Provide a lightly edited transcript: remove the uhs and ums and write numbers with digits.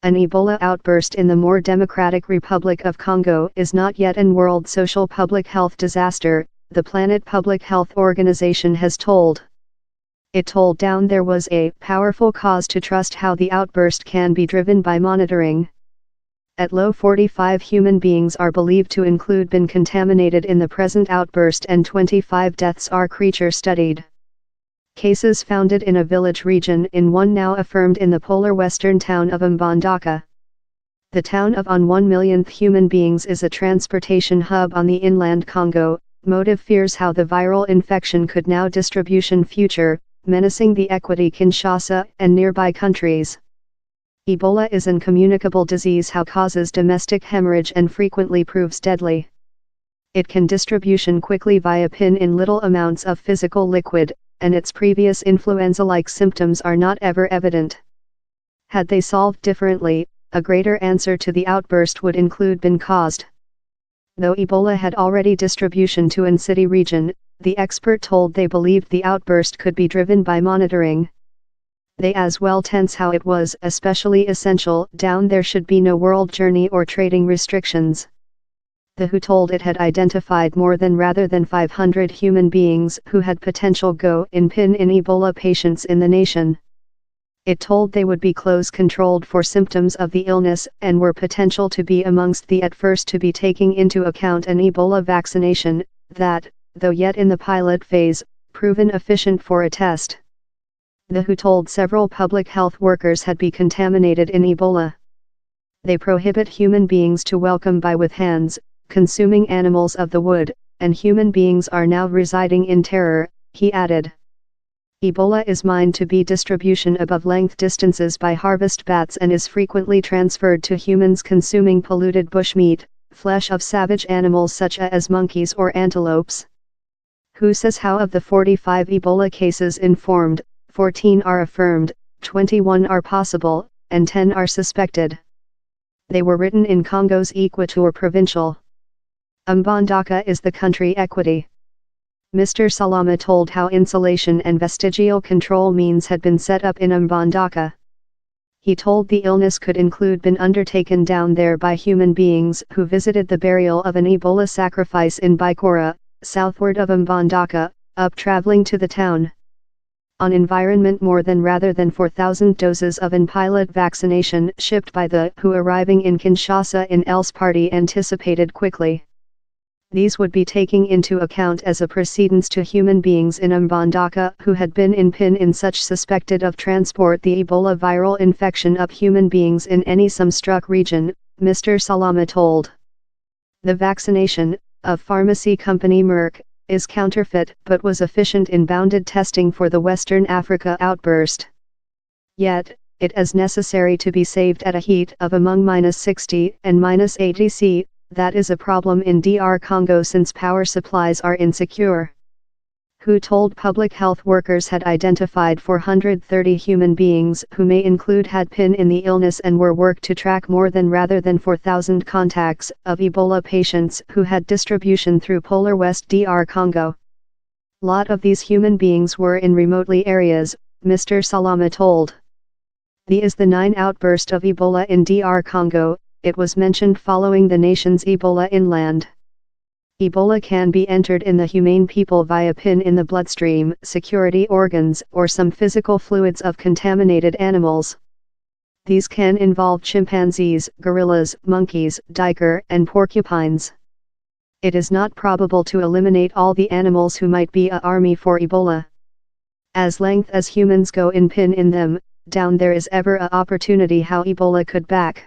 An Ebola outburst in the more democratic Republic of Congo is not yet an world social public health disaster, the Planet Public Health Organization has told. It told down there was a powerful cause to trust how the outburst can be driven by monitoring. At low 45 human beings are believed to include been contaminated in the present outburst and 25 deaths are creature studied. Cases founded in a village region in one now affirmed in the polar western town of Mbandaka. The town of on 1 millionth human beings is a transportation hub on the inland Congo. Motive fears how the viral infection could now distribution future, menacing the equity Kinshasa and nearby countries. Ebola is an communicable disease how causes domestic hemorrhage and frequently proves deadly. It can distribution quickly via pin in little amounts of physical liquid, and its previous influenza-like symptoms are not ever evident. Had they solved differently, a greater answer to the outburst would include been caused. Though Ebola had already distribution to an city region, the expert told they believed the outburst could be driven by monitoring. They as well tense how it was especially essential down there should be no world journey or trading restrictions. The WHO told it had identified more than rather than 500 human beings who had potential go in pin in Ebola patients in the nation. It told they would be close controlled for symptoms of the illness and were potential to be amongst the at first to be taking into account an Ebola vaccination, that, though yet in the pilot phase, proven efficient for a test. The WHO told several public health workers had been contaminated in Ebola. They prohibit human beings to welcome by with hands, consuming animals of the wood, and human beings are now residing in terror, he added. Ebola is mined to be distribution above length distances by harvest bats and is frequently transferred to humans consuming polluted bushmeat, flesh of savage animals such as monkeys or antelopes. WHO says how of the 45 Ebola cases informed, 14 are affirmed, 21 are possible, and 10 are suspected. They were written in Congo's Equateur provincial. Mbandaka is the country equity. Mr. Salama told how insulation and vestigial control means had been set up in Mbandaka. He told the illness could include been undertaken down there by human beings who visited the burial of an Ebola sacrifice in Bikora, southward of Mbandaka, up traveling to the town. On environment more than rather than 4,000 doses of an pilot vaccination shipped by the WHO arriving in Kinshasa in else party anticipated quickly. These would be taking into account as a precedence to human beings in Mbandaka who had been in pin in such suspected of transport the Ebola viral infection of human beings in any some struck region, Mr. Salama told. The vaccination, of pharmacy company Merck, is counterfeit but was efficient in bounded testing for the Western Africa outburst. Yet, it is necessary to be saved at a heat of among -60 and -80 C. That is a problem in DR Congo since power supplies are insecure. WHO told public health workers had identified 430 human beings who may include had pin in the illness and were worked to track more than rather than 4,000 contacts of Ebola patients who had distribution through Polar West DR Congo. Lot of these human beings were in remotely areas, Mr. Salama told. The is the 9th outburst of Ebola in DR Congo. It was mentioned following the nation's Ebola inland. Ebola can be entered in the humane people via pin in the bloodstream, security organs, or some physical fluids of contaminated animals. These can involve chimpanzees, gorillas, monkeys, duiker, and porcupines. It is not probable to eliminate all the animals who might be a army for Ebola. As length as humans go in pin in them, down there is ever a opportunity how Ebola could back.